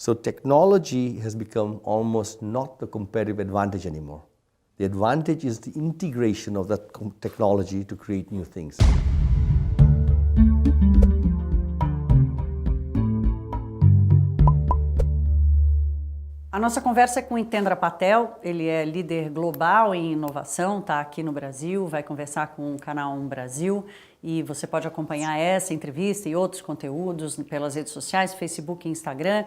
So technology has become almost not the competitive advantage anymore. The advantage is the integration of that technology to create new things. A nossa conversa é com Hitendra Patel, ele é líder global em inovação, está aqui no Brasil, vai conversar com o canal Brasil e você pode acompanhar essa entrevista e outros conteúdos pelas redes sociais, Facebook e Instagram,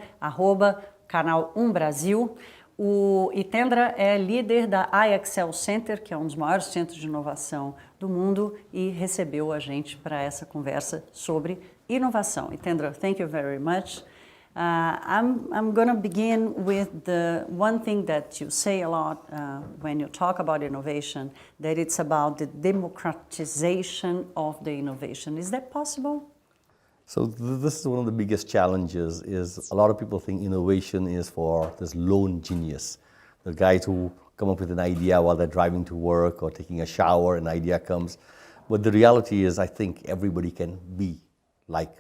@canal Brasil. O Hitendra é líder da iExcel Center, que é um dos maiores centros de inovação do mundo e recebeu a gente para essa conversa sobre inovação. Hitendra, thank you very much. I'm going to begin with the one thing that you say a lot when you talk about innovation, that it's about the democratization of the innovation. Is that possible? So this is one of the biggest challenges, is a lot of people think innovation is for this lone genius, the guys who come up with an idea while they're driving to work or taking a shower, an idea comes. But the reality is, I think everybody can be like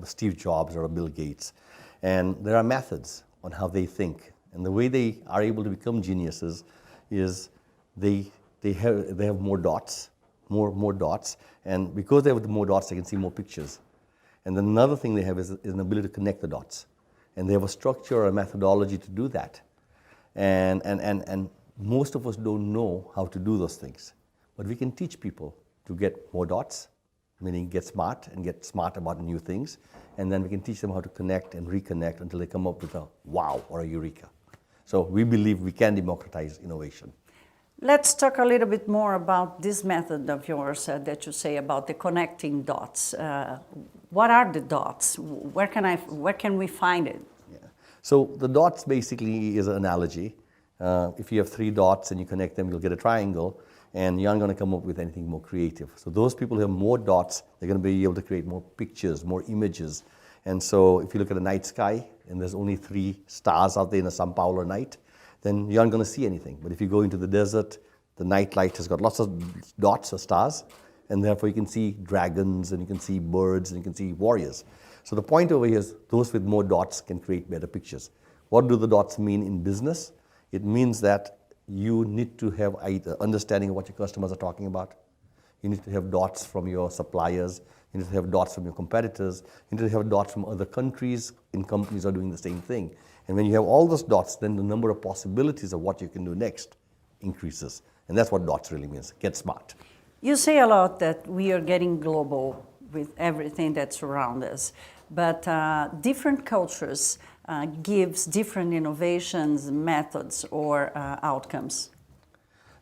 Steve Jobs or Bill Gates. And there are methods on how they think. And the way they are able to become geniuses is they have more dots, more dots. And because they have more dots, they can see more pictures. And then another thing they have is an ability to connect the dots. And they have a structure or a methodology to do that. And most of us don't know how to do those things. But we can teach people to get more dots, meaning get smart about new things, and then we can teach them how to connect and reconnect until they come up with a wow or a eureka. So we believe we can democratize innovation. Let's talk a little bit more about this method of yours that you say about the connecting dots. What are the dots? Where can we find it? Yeah. So the dots basically is an analogy. If you have 3 dots and you connect them, you'll get a triangle, and you aren't going to come up with anything more creative. So those people who have more dots, they're going to be able to create more pictures, more images. And so if you look at the night sky, and there's only 3 stars out there in a São Paulo night, then you aren't going to see anything. But if you go into the desert, the night light has got lots of dots or stars, and therefore you can see dragons, and you can see birds, and you can see warriors. So the point over here is those with more dots can create better pictures. What do the dots mean in business? It means that you need to have either understanding of what your customers are talking about. You need to have dots from your suppliers. You need to have dots from your competitors. You need to have dots from other countries and companies are doing the same thing. And when you have all those dots, then the number of possibilities of what you can do next increases. And that's what dots really means. Get smart. You say a lot that we are getting global with everything that surrounds us, but different cultures gives different innovations, methods, or outcomes.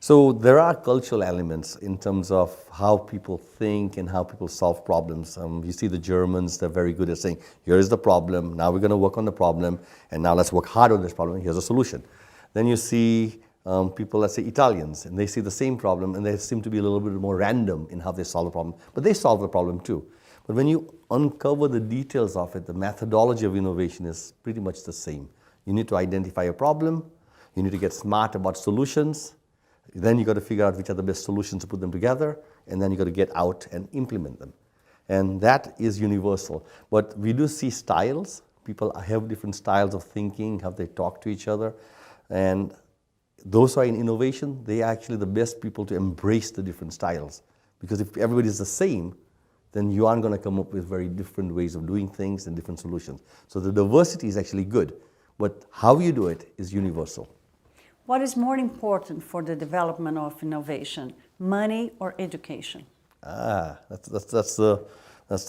So there are cultural elements in terms of how people think and how people solve problems. You see the Germans, they're very good at saying, here is the problem, now we're going to work on the problem, and now let's work hard on this problem, here's a solution. Then you see people, let's say Italians, and they see the same problem, and they seem to be a little bit more random in how they solve the problem, but they solve the problem too. But when you uncover the details of it, the methodology of innovation is pretty much the same. You need to identify a problem, you need to get smart about solutions, then you got to figure out which are the best solutions to put them together, and then you got to get out and implement them. And that is universal. But we do see styles. People have different styles of thinking, how they talk to each other. And those who are in innovation, they are actually the best people to embrace the different styles. Because if everybody is the same, then you aren't going to come up with very different ways of doing things and different solutions. So the diversity is actually good, but how you do it is universal. What is more important for the development of innovation, money or education? That's the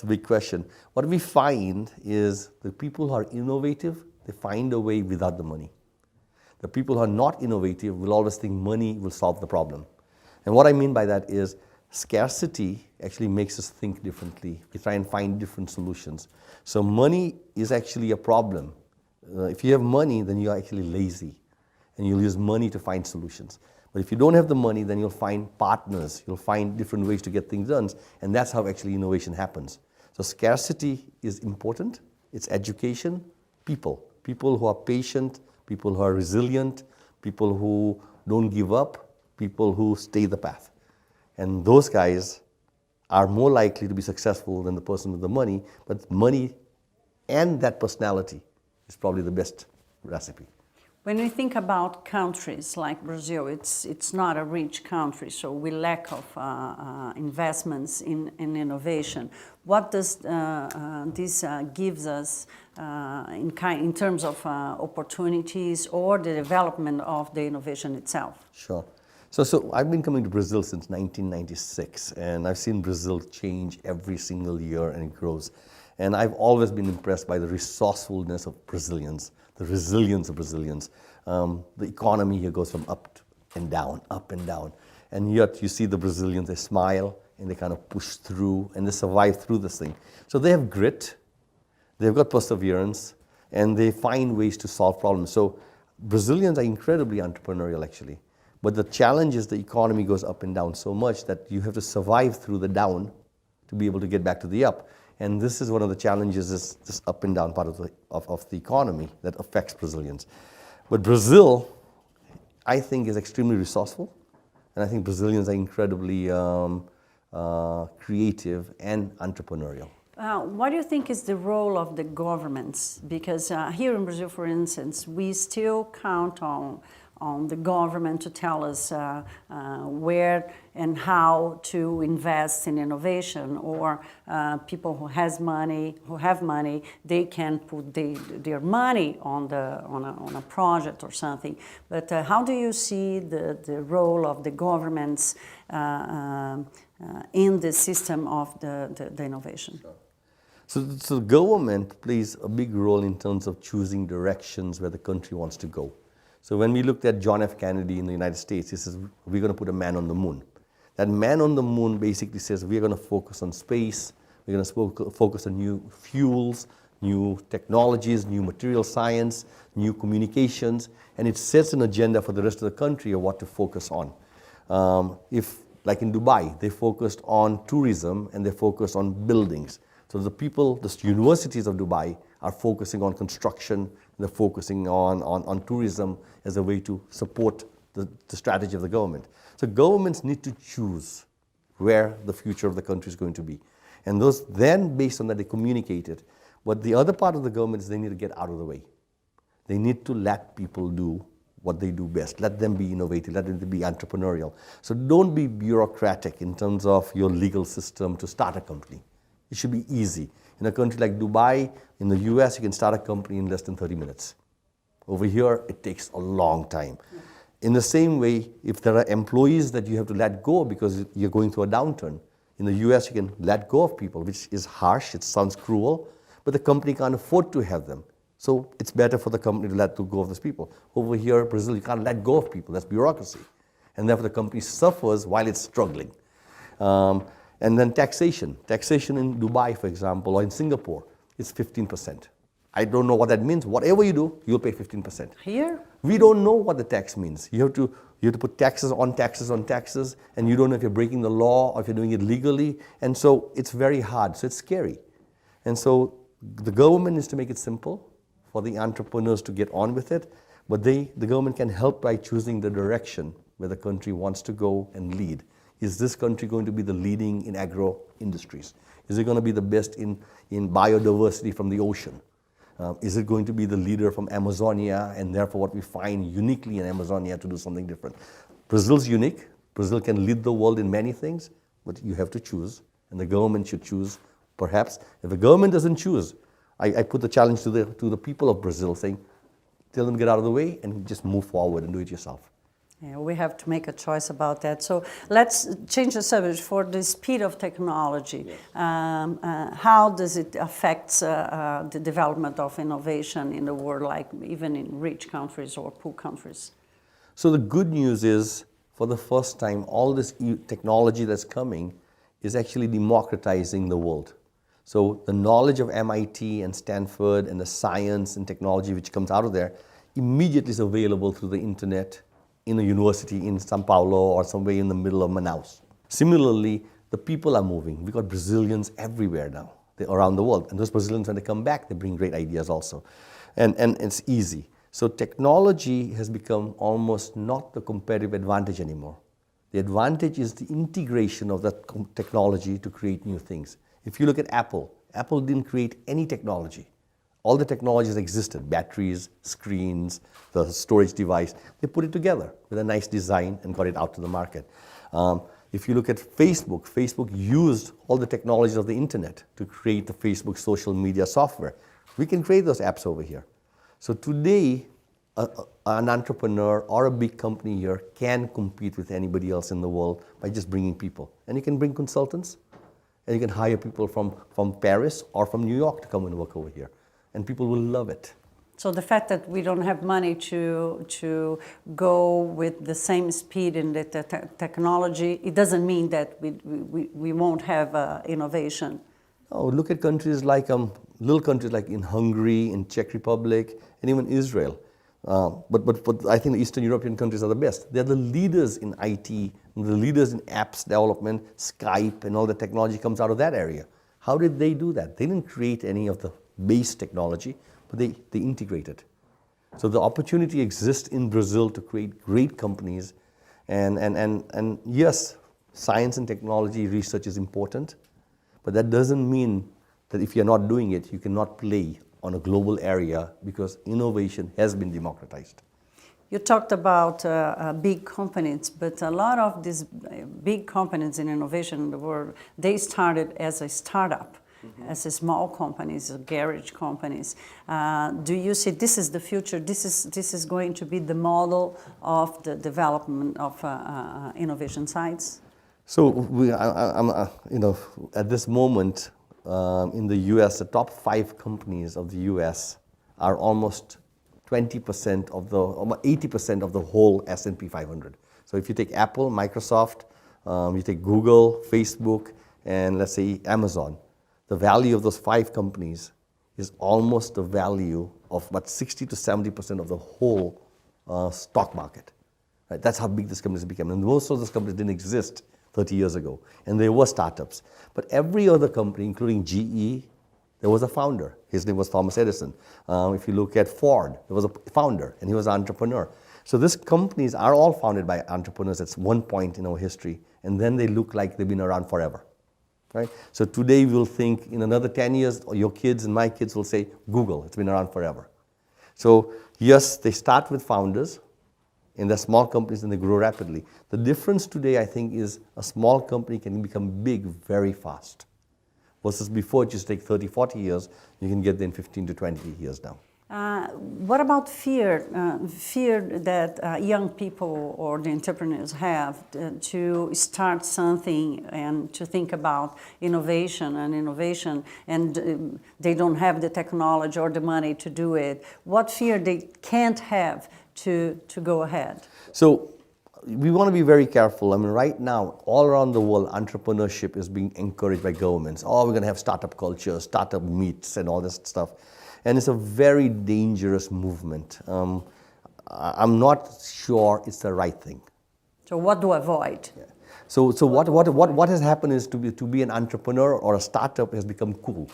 big question. What we find is the people who are innovative, they find a way without the money. The people who are not innovative will always think money will solve the problem. And what I mean by that is scarcity actually makes us think differently. We try and find different solutions. So money is actually a problem. If you have money, then you're actually lazy, and you'll use money to find solutions. But if you don't have the money, then you'll find partners, you'll find different ways to get things done, and that's how actually innovation happens. So scarcity is important. It's education, people who are patient, people who are resilient, people who don't give up, people who stay the path. And those guys are more likely to be successful than the person with the money, but money and that personality is probably the best recipe. When we think about countries like Brazil, it's not a rich country, so we lack of investments in innovation. What does this gives us in terms of opportunities or the development of the innovation itself? Sure. So I've been coming to Brazil since 1996, and I've seen Brazil change every single year, and it grows. And I've always been impressed by the resourcefulness of Brazilians, the resilience of Brazilians. The economy here goes from up and down, and yet you see the Brazilians, they smile and they kind of push through and they survive through this thing. So they have grit, they've got perseverance, and they find ways to solve problems. So Brazilians are incredibly entrepreneurial actually, but the challenge is the economy goes up and down so much that you have to survive through the down to be able to get back to the up. And this is one of the challenges, is this up and down part of the economy that affects Brazilians. But Brazil, I think, is extremely resourceful, and I think Brazilians are incredibly creative and entrepreneurial. What do you think is the role of the governments? Because here in Brazil, for instance, we still count on the government to tell us where and how to invest in innovation, or people who have money, they can put their money on a project or something. But how do you see the role of the governments in the system of the innovation? So the government plays a big role in terms of choosing directions where the country wants to go. So when we looked at John F. Kennedy in the United States, he says, we're going to put a man on the moon. That man on the moon basically says, we're going to focus on space, we're going to focus on new fuels, new technologies, new material science, new communications, and it sets an agenda for the rest of the country of what to focus on. If, like in Dubai, they focused on tourism and they focused on buildings. So the universities of Dubai are focusing on construction, they're focusing on tourism as a way to support the strategy of the government. So governments need to choose where the future of the country is going to be. And those then, based on that, they communicate it. But the other part of the government is they need to get out of the way. They need to let people do what they do best. Let them be innovative, let them be entrepreneurial. So don't be bureaucratic in terms of your legal system to start a company. It should be easy. In a country like Dubai, in the US, you can start a company in less than 30 minutes. Over here, it takes a long time. In the same way, if there are employees that you have to let go because you're going through a downturn, in the US, you can let go of people, which is harsh, it sounds cruel, but the company can't afford to have them. So it's better for the company to let go of those people. Over here, Brazil, you can't let go of people, that's bureaucracy. And therefore, the company suffers while it's struggling. And then taxation. Taxation in Dubai, for example, or in Singapore, is 15%. I don't know what that means. Whatever you do, you'll pay 15%. Here? We don't know what the tax means. You have to put taxes on taxes on taxes, and you don't know if you're breaking the law or if you're doing it legally. And so it's very hard. So it's scary. And so the government is to make it simple for the entrepreneurs to get on with it, but the government can help by choosing the direction where the country wants to go and lead. Is this country going to be the leading in agro industries? Is it going to be the best in biodiversity from the ocean? Is it going to be the leader from Amazonia, and therefore what we find uniquely in Amazonia to do something different? Brazil's unique. Brazil can lead the world in many things, but you have to choose, and the government should choose. Perhaps if the government doesn't choose, I put the challenge to the people of Brazil, saying, tell them to get out of the way and just move forward and do it yourself. Yeah, we have to make a choice about that. So let's change the subject for the speed of technology. Yes. How does it affect the development of innovation in the world, like even in rich countries or poor countries? So the good news is, for the first time, all this technology that's coming is actually democratizing the world. So the knowledge of MIT and Stanford and the science and technology which comes out of there immediately is available through the internet, in a university in São Paulo or somewhere in the middle of Manaus. Similarly, the people are moving. We've got Brazilians everywhere now, around the world. And those Brazilians, when they come back, they bring great ideas also. And it's easy. So technology has become almost not the competitive advantage anymore. The advantage is the integration of that technology to create new things. If you look at Apple, Apple didn't create any technology All the technologies existed, batteries, screens, the storage device. They put it together with a nice design and got it out to the market. If you look at Facebook, Facebook used all the technologies of the internet to create the Facebook social media software. We can create those apps over here. So today, an entrepreneur or a big company here can compete with anybody else in the world by just bringing people. And you can bring consultants, and you can hire people from Paris or from New York to come and work over here. And people will love it. So the fact that we don't have money to go with the same speed in the technology, it doesn't mean that we won't have innovation. Oh, look at countries like little countries like in Hungary, in Czech Republic, and even Israel. But I think the Eastern European countries are the best. They're the leaders in IT, the leaders in apps development. Skype and all the technology comes out of that area. How did they do that? They didn't create any of the base technology, but they integrated. So the opportunity exists in Brazil to create great companies. And yes, science and technology research is important, but that doesn't mean that if you're not doing it, you cannot play on a global area, because innovation has been democratized. You talked about big companies, but a lot of these big companies in innovation in the world, they started as a startup, as a small companies, garage companies. Do you see this is the future? This is going to be the model of the development of innovation sites? So at this moment, in the US, the top 5 companies of the US are almost 20% of almost 80% of the whole S&P 500. So if you take Apple, Microsoft, you take Google, Facebook, and let's say Amazon, the value of those 5 companies is almost the value of about 60 to 70% of the whole stock market. Right? That's how big these companies became. And most of those companies didn't exist 30 years ago, and they were startups. But every other company, including GE, there was a founder. His name was Thomas Edison. If you look at Ford, there was a founder, and he was an entrepreneur. So these companies are all founded by entrepreneurs at one point in our history, and then they look like they've been around forever. Right? So today we'll think in another 10 years, or your kids and my kids will say, Google, it's been around forever. So yes, they start with founders, and they're small companies and they grow rapidly. The difference today, I think, is a small company can become big very fast. Versus before, it used to take 30, 40 years, you can get there in 15 to 20 years now. What about fear? Fear that young people or the entrepreneurs have to start something and to think about innovation, and they don't have the technology or the money to do it. What fear they can't have to go ahead? So we want to be very careful. I mean, right now, all around the world, entrepreneurship is being encouraged by governments. Oh, we're going to have startup culture, startup meets, and all this stuff. And it's a very dangerous movement. I'm not sure it's the right thing. So what to avoid? Yeah. So what has happened is to be an entrepreneur or a startup has become cool.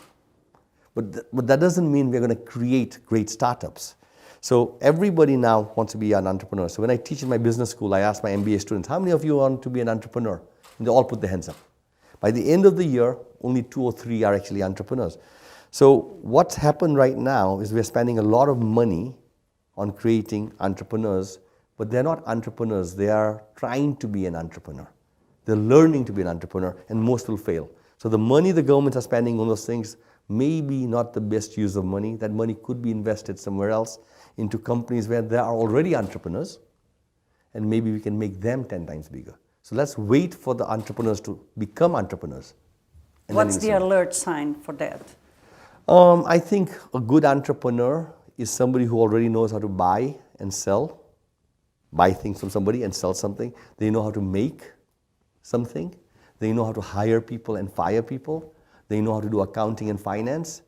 But that doesn't mean we're going to create great startups. So everybody now wants to be an entrepreneur. So when I teach in my business school, I ask my MBA students, how many of you want to be an entrepreneur? And they all put their hands up. By the end of the year, only 2 or 3 are actually entrepreneurs. So what's happened right now is we're spending a lot of money on creating entrepreneurs, but they're not entrepreneurs. They are trying to be an entrepreneur. They're learning to be an entrepreneur, and most will fail. So the money the governments are spending on those things may be not the best use of money. That money could be invested somewhere else into companies where there are already entrepreneurs, and maybe we can make them 10 times bigger. So let's wait for the entrepreneurs to become entrepreneurs. What's the alert sign for that? I think a good entrepreneur is somebody who already knows how to buy and sell, buy things from somebody and sell something. They know how to make something. They know how to hire people and fire people. They know how to do accounting and finance.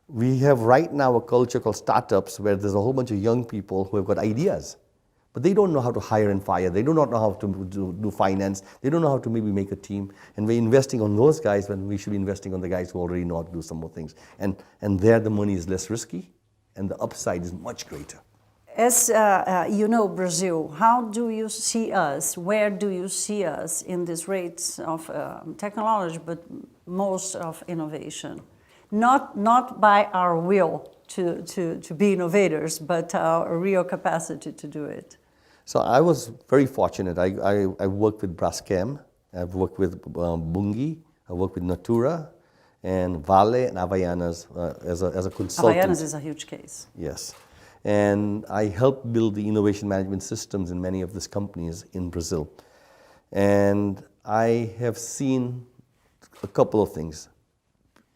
We have right now a culture called startups where there's a whole bunch of young people who have got ideas, but they don't know how to hire and fire. They do not know how to do finance. They don't know how to maybe make a team. And we're investing on those guys when we should be investing on the guys who already know how to do some more things. And there the money is less risky and the upside is much greater. As you know, Brazil, how do you see us? Where do you see us in these rates of technology, but most of innovation? Not by our will to be innovators, but a real capacity to do it. So I was very fortunate. I worked with Braskem, I've worked with Bunge, I worked with Natura, and Vale and Havaianas as a consultant. Havaianas is a huge case. Yes. And I helped build the innovation management systems in many of these companies in Brazil. And I have seen a couple of things.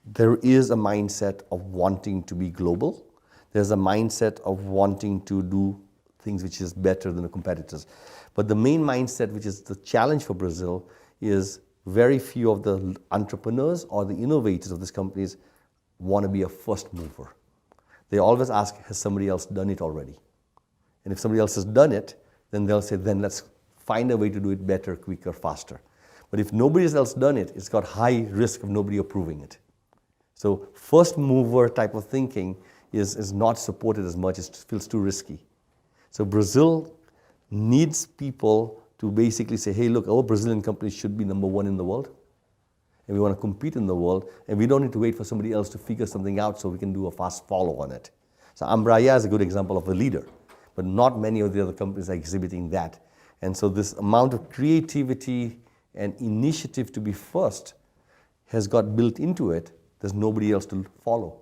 There is a mindset of wanting to be global. There's a mindset of wanting to do things which is better than the competitors. But the main mindset, which is the challenge for Brazil, is very few of the entrepreneurs or the innovators of these companies want to be a first mover. They always ask, has somebody else done it already? And if somebody else has done it, then they'll say, then let's find a way to do it better, quicker, faster. But if nobody else done it, it's got high risk of nobody approving it. So first mover type of thinking is not supported as much, it feels too risky. So Brazil needs people to basically say, hey, look, our Brazilian companies should be number one in the world. And we want to compete in the world, and we don't need to wait for somebody else to figure something out so we can do a fast follow on it. So Embraer is a good example of a leader, but not many of the other companies are exhibiting that. And so this amount of creativity and initiative to be first has got built into it. There's nobody else to follow.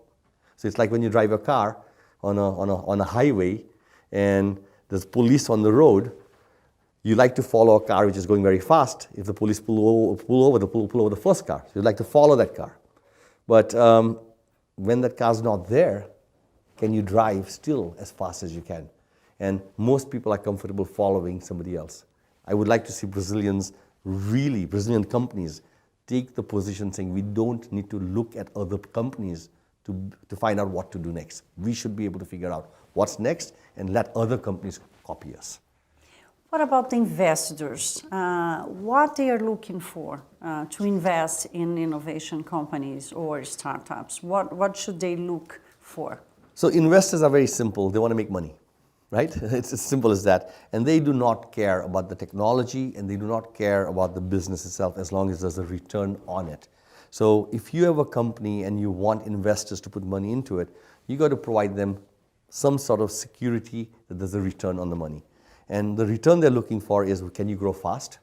So it's like when you drive a car on a highway and there's police on the road, you like to follow a car which is going very fast. If the police pull over the first car. So you'd like to follow that car. But when that car's not there, can you drive still as fast as you can? And most people are comfortable following somebody else. I would like to see Brazilian companies take the position saying we don't need to look at other companies to find out what to do next. We should be able to figure out what's next and let other companies copy us. What about the investors? What they are looking for to invest in innovation companies or startups? What should they look for? So investors are very simple. They want to make money, right? It's as simple as that. And they do not care about the technology and they do not care about the business itself as long as there's a return on it. So if you have a company and you want investors to put money into it, you got to provide them some sort of security that there's a return on the money. And the return they're looking for is, can you grow fast?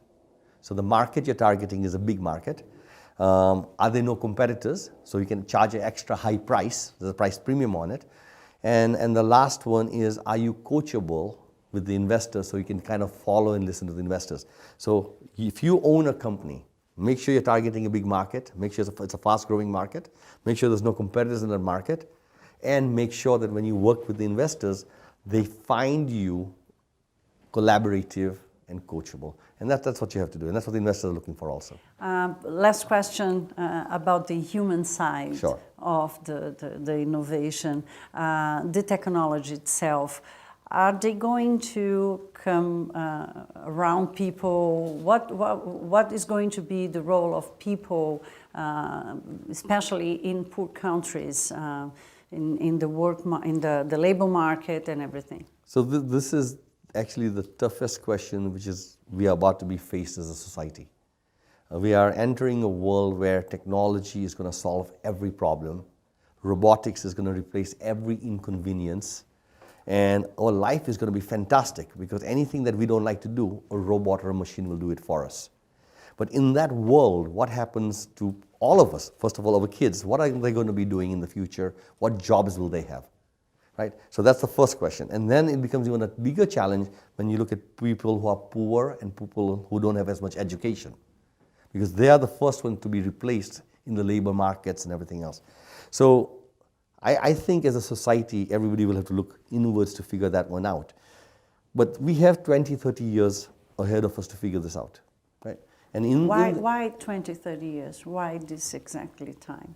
So the market you're targeting is a big market. Are there no competitors? So you can charge an extra high price. There's a price premium on it. And the last one is, are you coachable with the investors so you can kind of follow and listen to the investors? So if you own a company, make sure you're targeting a big market. Make sure it's a fast-growing market. Make sure there's no competitors in that market. And make sure that when you work with the investors, they find you collaborative and coachable. And that's what you have to do. And that's what the investors are looking for also. Last question about the human side Sure. of the innovation, the technology itself. Are they going to come around people? What is going to be the role of people, especially in poor countries, in the labor market and everything? So this is actually the toughest question which is we are about to be faced as a society. We are entering a world where technology is going to solve every problem. Robotics is going to replace every inconvenience. And our life is going to be fantastic because anything that we don't like to do, a robot or a machine will do it for us. But in that world, what happens to all of us? First of all, our kids, what are they going to be doing in the future? What jobs will they have? Right? So that's the first question. And then it becomes even a bigger challenge when you look at people who are poor and people who don't have as much education. Because they are the first ones to be replaced in the labor markets and everything else. So I think as a society, everybody will have to look inwards to figure that one out. But we have 20, 30 years ahead of us to figure this out. Right? And why 20, 30 years? Why this exactly time?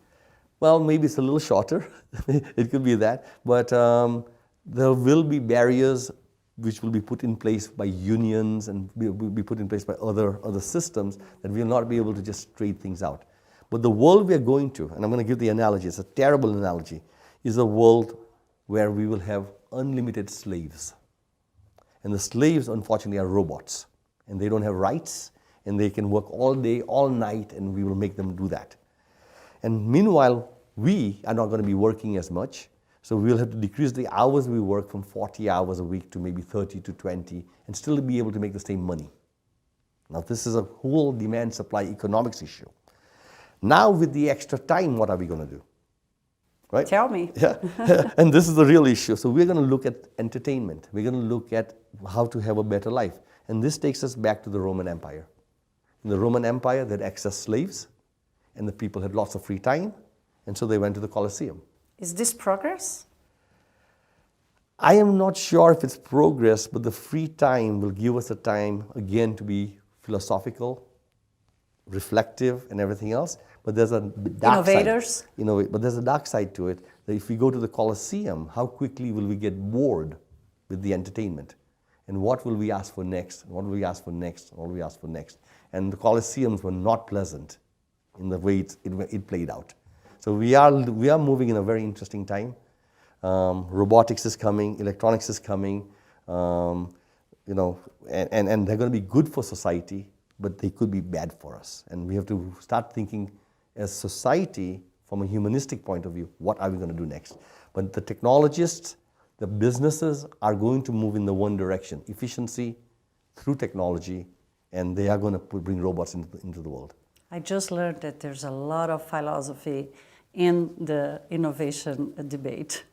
Well, maybe it's a little shorter. It could be that. But there will be barriers which will be put in place by unions and will be put in place by other systems that we will not be able to just trade things out. But the world we are going to, and I'm going to give the analogy, it's a terrible analogy, is a world where we will have unlimited slaves. And the slaves, unfortunately, are robots. And they don't have rights, and they can work all day, all night, and we will make them do that. And meanwhile, we are not going to be working as much. So we'll have to decrease the hours we work from 40 hours a week to maybe 30 to 20 and still be able to make the same money. Now this is a whole demand-supply economics issue. Now with the extra time, what are we going to do? Right? Tell me. Yeah. And this is the real issue. So we're going to look at entertainment. We're going to look at how to have a better life. And this takes us back to the Roman Empire. In the Roman Empire, they had excess slaves, and the people had lots of free time, and so they went to the Colosseum. Is this progress? I am not sure if it's progress, but the free time will give us a time, again, to be philosophical, reflective, and everything else. But there's a dark Innovators. side. But there's a dark side to it, that if we go to the Colosseum, how quickly will we get bored with the entertainment? And what will we ask for next? What will we ask for next? What will we ask for next? And the Colosseums were not pleasant in the way it played out. So we are moving in a very interesting time. Robotics is coming, electronics is coming, and they're going to be good for society, but they could be bad for us. And we have to start thinking as society, from a humanistic point of view, what are we going to do next? But the technologists, the businesses are going to move in the one direction, efficiency through technology, and they are going to bring robots into the world. I just learned that there's a lot of philosophy in the innovation debate.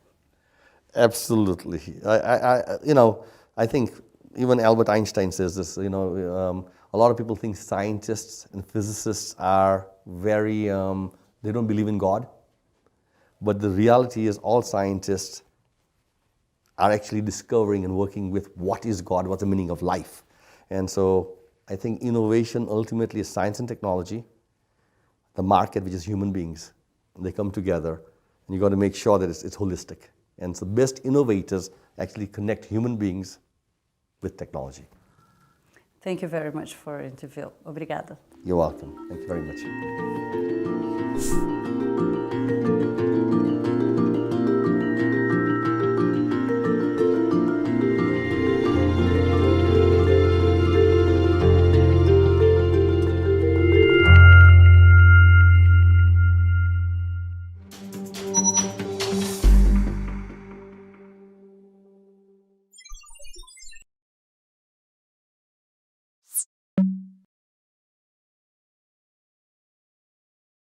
Absolutely. I think even Albert Einstein says this, a lot of people think scientists and physicists are very, they don't believe in God. But the reality is all scientists are actually discovering and working with what is God, what's the meaning of life. And so I think innovation ultimately is science and technology, the market, which is human beings. They come together, and you got to make sure that it's holistic. And so the best innovators actually connect human beings with technology. Thank you very much for the interview. Obrigada. You're welcome. Thank you very much.